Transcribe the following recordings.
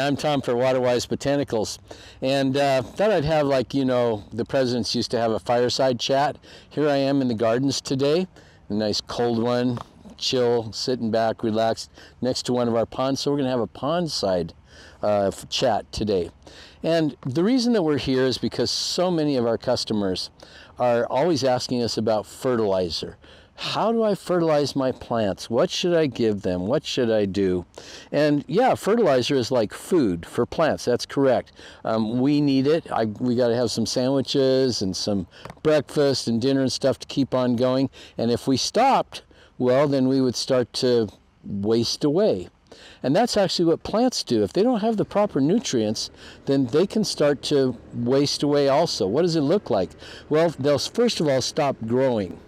I'm Tom for Waterwise Botanicals, and thought I'd have, like, you know, the presidents used to have a fireside chat. Here I am in the gardens today, a nice cold one, chill, sitting back, relaxed, next to one of our ponds. So we're going to have a pond-side chat today. And the reason that we're here is because so many of our customers are always asking us about fertilizer. How do I fertilize my plants? What should I give them? What should I do? And yeah, fertilizer is like food for plants. That's correct. We need it. We got to have some sandwiches and some breakfast and dinner and stuff to keep on going. And if we stopped, well, then we would start to waste away. And that's actually what plants do. If they don't have the proper nutrients, then they can start to waste away also. What does it look like? Well, they'll first of all stop growing.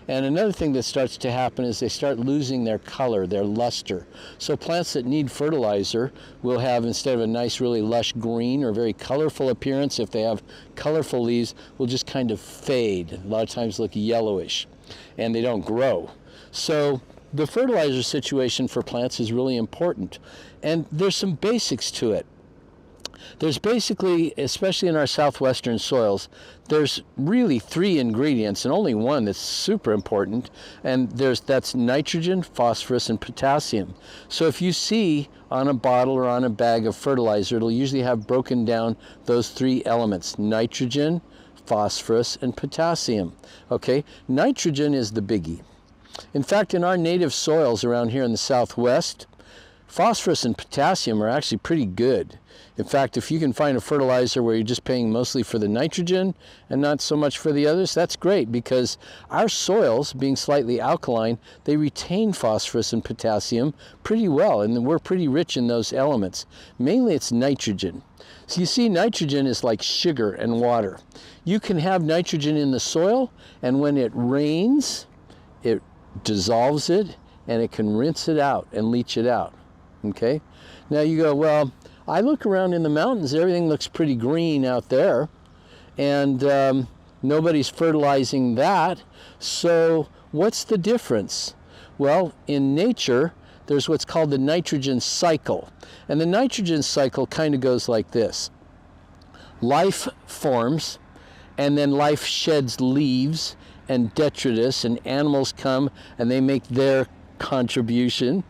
And another thing that starts to happen is they start losing their color, their luster. So plants that need fertilizer will have, instead of a nice, really lush green or very colorful appearance, if they have colorful leaves, will just kind of fade. A lot of times look yellowish, and they don't grow. So the fertilizer situation for plants is really important. And there's some basics to it. There's basically, especially in our southwestern soils, there's really 3 ingredients and only one that's super important, and that's nitrogen, phosphorus, and potassium. So if you see on a bottle or on a bag of fertilizer, it'll usually have broken down those 3 elements: nitrogen, phosphorus, and potassium. Okay, nitrogen is the biggie. In fact, in our native soils around here in the Southwest, phosphorus and potassium are actually pretty good. In fact, if you can find a fertilizer where you're just paying mostly for the nitrogen and not so much for the others, that's great, because our soils, being slightly alkaline, they retain phosphorus and potassium pretty well, and we're pretty rich in those elements. Mainly it's nitrogen. So you see, nitrogen is like sugar and water. You can have nitrogen in the soil, and when it rains, it dissolves it, and it can rinse it out and leach it out. Okay? Now you go, well, I look around in the mountains, everything looks pretty green out there, and nobody's fertilizing that. So what's the difference? Well, in nature, there's what's called the nitrogen cycle. And the nitrogen cycle kind of goes like this. Life forms, and then life sheds leaves and detritus, and animals come and they make their contribution,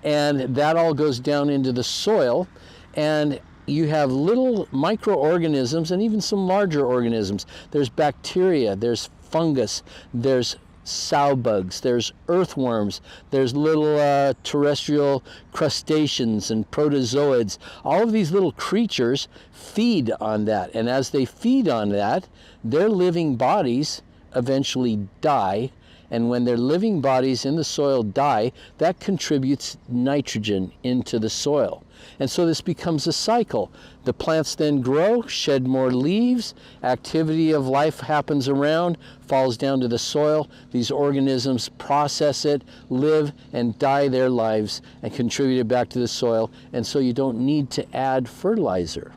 and that all goes down into the soil, and you have little microorganisms and even some larger organisms. There's bacteria, there's fungus, there's sow bugs, there's earthworms, there's little terrestrial crustaceans and protozoids. All of these little creatures feed on that, and as they feed on that, their living bodies eventually die, and when their living bodies in the soil die, that contributes nitrogen into the soil. And so this becomes a cycle. The plants then grow, shed more leaves, activity of life happens around, falls down to the soil, these organisms process it, live and die their lives, and contribute it back to the soil, and so you don't need to add fertilizer.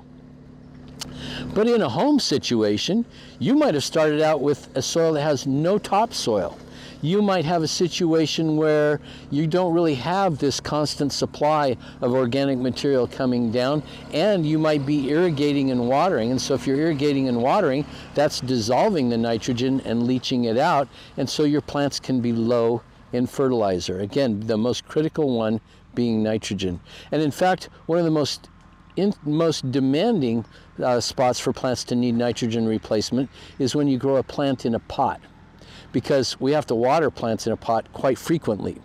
But in a home situation, you might have started out with a soil that has no topsoil. You might have a situation where you don't really have this constant supply of organic material coming down, and you might be irrigating and watering. And so if you're irrigating and watering, that's dissolving the nitrogen and leaching it out, and so your plants can be low in fertilizer. Again, the most critical one being nitrogen. And in fact, one of the most demanding spots for plants to need nitrogen replacement is when you grow a plant in a pot, because we have to water plants in a pot quite frequently.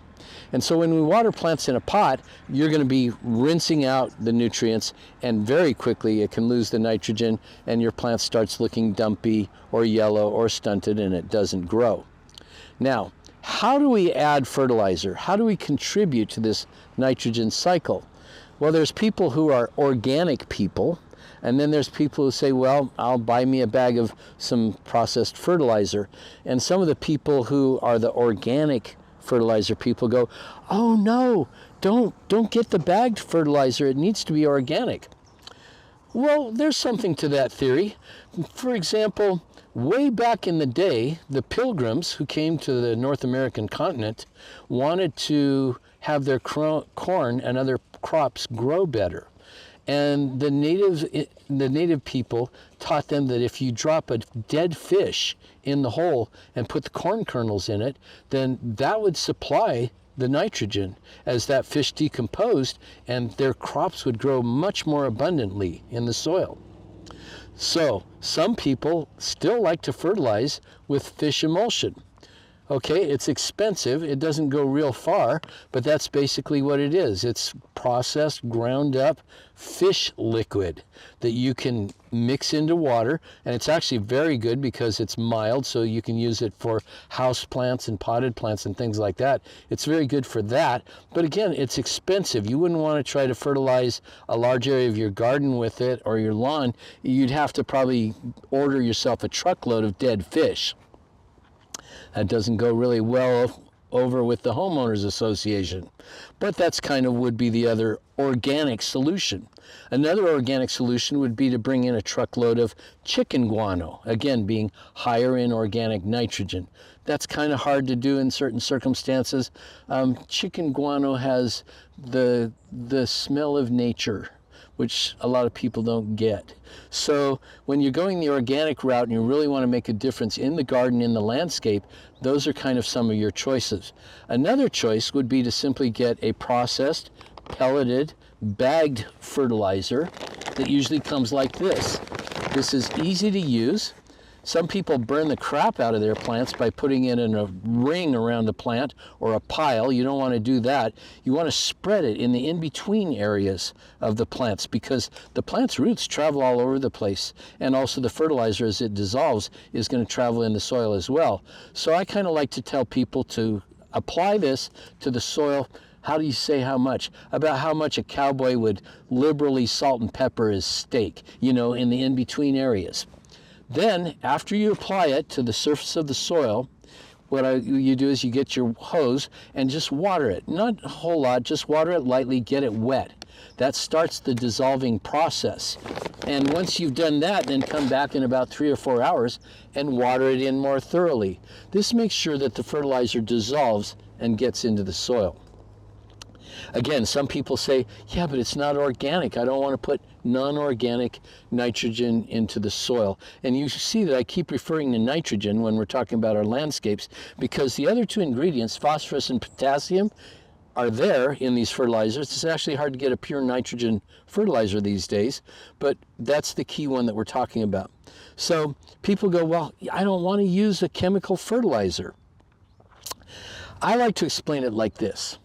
And so when we water plants in a pot, you're going to be rinsing out the nutrients, and very quickly it can lose the nitrogen, and your plant starts looking dumpy or yellow or stunted, and it doesn't grow. Now, how do we add fertilizer? How do we contribute to this nitrogen cycle? Well, there's people who are organic people, and then there's people who say, well, I'll buy me a bag of some processed fertilizer. And some of the people who are the organic fertilizer people go, oh no, don't get the bagged fertilizer, it needs to be organic. Well, there's something to that theory. For example, way back in the day, the Pilgrims who came to the North American continent wanted to have their corn and other crops grow better. And the native people taught them that if you drop a dead fish in the hole and put the corn kernels in it, then that would supply the nitrogen as that fish decomposed, and their crops would grow much more abundantly in the soil. So some people still like to fertilize with fish emulsion. Okay, it's expensive, it doesn't go real far, but that's basically what it is. It's processed, ground up fish liquid that you can mix into water, and it's actually very good because it's mild, so you can use it for house plants and potted plants and things like that. It's very good for that, but again, it's expensive. You wouldn't want to try to fertilize a large area of your garden with it or your lawn. You'd have to probably order yourself a truckload of dead fish. That doesn't go really well over with the homeowners association, but that's kind of would be the other organic solution. Another organic solution would be to bring in a truckload of chicken guano, again being higher in organic nitrogen. That's kind of hard to do in certain circumstances. Chicken guano has the smell of nature, which a lot of people don't get. So when you're going the organic route and you really want to make a difference in the garden, in the landscape, those are kind of some of your choices. Another choice would be to simply get a processed, pelleted, bagged fertilizer that usually comes like this. This is easy to use. Some people burn the crap out of their plants by putting it in a ring around the plant or a pile. You don't want to do that. You want to spread it in the in-between areas of the plants because the plant's roots travel all over the place, and also the fertilizer as it dissolves is going to travel in the soil as well. So I kind of like to tell people to apply this to the soil. How do you say how much? About how much a cowboy would liberally salt and pepper his steak, you know, in the in-between areas. Then, after you apply it to the surface of the soil, what you do is you get your hose and just water it. Not a whole lot, just water it lightly, get it wet. That starts the dissolving process. And once you've done that, then come back in about 3 or 4 hours and water it in more thoroughly. This makes sure that the fertilizer dissolves and gets into the soil. Again, some people say, yeah, but it's not organic. I don't want to put non-organic nitrogen into the soil. And you see that I keep referring to nitrogen when we're talking about our landscapes because the other two ingredients, phosphorus and potassium, are there in these fertilizers. It's actually hard to get a pure nitrogen fertilizer these days, but that's the key one that we're talking about. So people go, well, I don't want to use a chemical fertilizer. I like to explain it like this.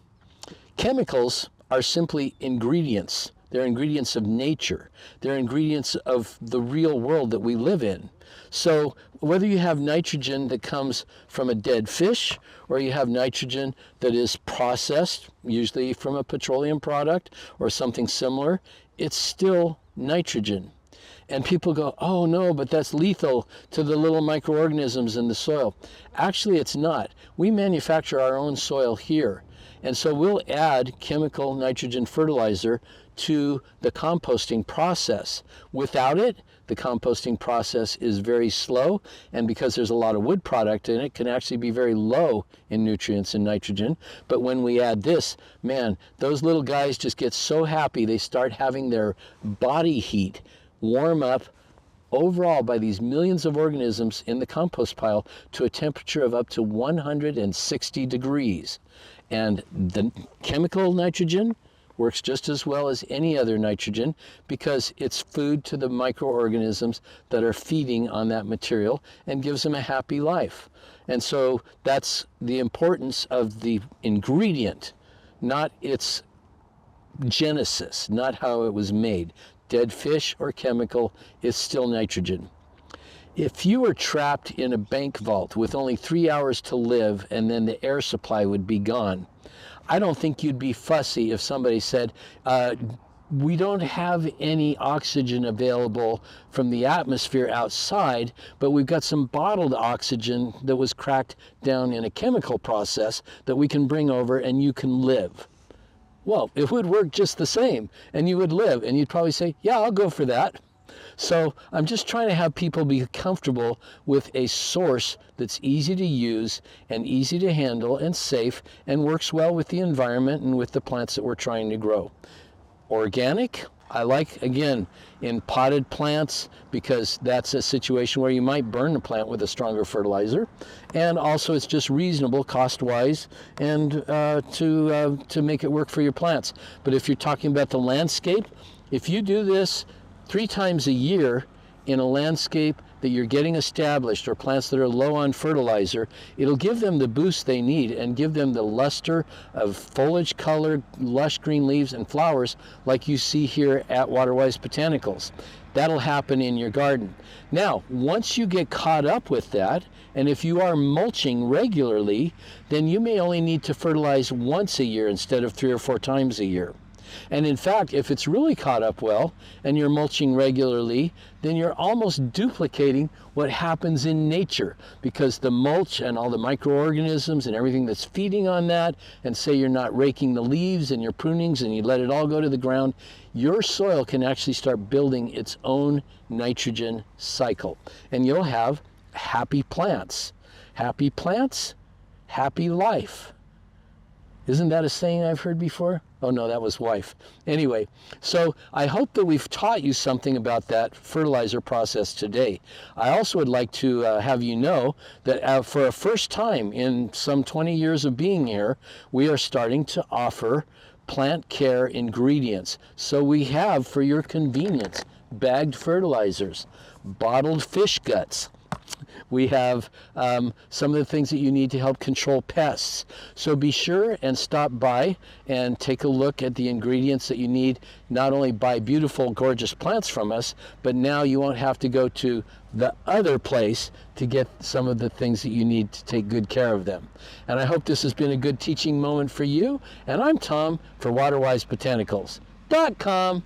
Chemicals are simply ingredients. They're ingredients of nature. They're ingredients of the real world that we live in. So whether you have nitrogen that comes from a dead fish or you have nitrogen that is processed, usually from a petroleum product or something similar, it's still nitrogen. And people go, oh no, but that's lethal to the little microorganisms in the soil. Actually, it's not. We manufacture our own soil here. And so we'll add chemical nitrogen fertilizer to the composting process. Without it, the composting process is very slow, and because there's a lot of wood product in it, can actually be very low in nutrients and nitrogen. But when we add this, man, those little guys just get so happy, they start having their body heat warm up overall by these millions of organisms in the compost pile to a temperature of up to 160 degrees. And the chemical nitrogen works just as well as any other nitrogen because it's food to the microorganisms that are feeding on that material and gives them a happy life. And so that's the importance of the ingredient, not its genesis, not how it was made. Dead fish or chemical is still nitrogen. If you were trapped in a bank vault with only 3 hours to live and then the air supply would be gone, I don't think you'd be fussy if somebody said, we don't have any oxygen available from the atmosphere outside, but we've got some bottled oxygen that was cracked down in a chemical process that we can bring over and you can live. Well, it would work just the same and you would live, and you'd probably say, yeah, I'll go for that. So I'm just trying to have people be comfortable with a source that's easy to use and easy to handle and safe and works well with the environment and with the plants that we're trying to grow. Organic, I like, again, in potted plants, because that's a situation where you might burn the plant with a stronger fertilizer. And also it's just reasonable cost-wise and to make it work for your plants. But if you're talking about the landscape, if you do this 3 times a year in a landscape that you're getting established, or plants that are low on fertilizer, it'll give them the boost they need and give them the luster of foliage color, lush green leaves and flowers like you see here at Waterwise Botanicals. That'll happen in your garden. Now, once you get caught up with that, and if you are mulching regularly, then you may only need to fertilize once a year instead of 3 or 4 times a year. And in fact, if it's really caught up well and you're mulching regularly, then you're almost duplicating what happens in nature, because the mulch and all the microorganisms and everything that's feeding on that, and say you're not raking the leaves and your prunings and you let it all go to the ground, your soil can actually start building its own nitrogen cycle. And you'll have happy plants. Happy plants, happy life. Isn't that a saying I've heard before? Oh no, that was wife. Anyway, so I hope that we've taught you something about that fertilizer process today. I also would like to have you know that for a first time in some 20 years of being here, we are starting to offer plant care ingredients. So we have, for your convenience, bagged fertilizers, bottled fish guts. We have some of the things that you need to help control pests. So be sure and stop by and take a look at the ingredients that you need. Not only buy beautiful, gorgeous plants from us, but now you won't have to go to the other place to get some of the things that you need to take good care of them. And I hope this has been a good teaching moment for you. And I'm Tom for WaterwiseBotanicals.com.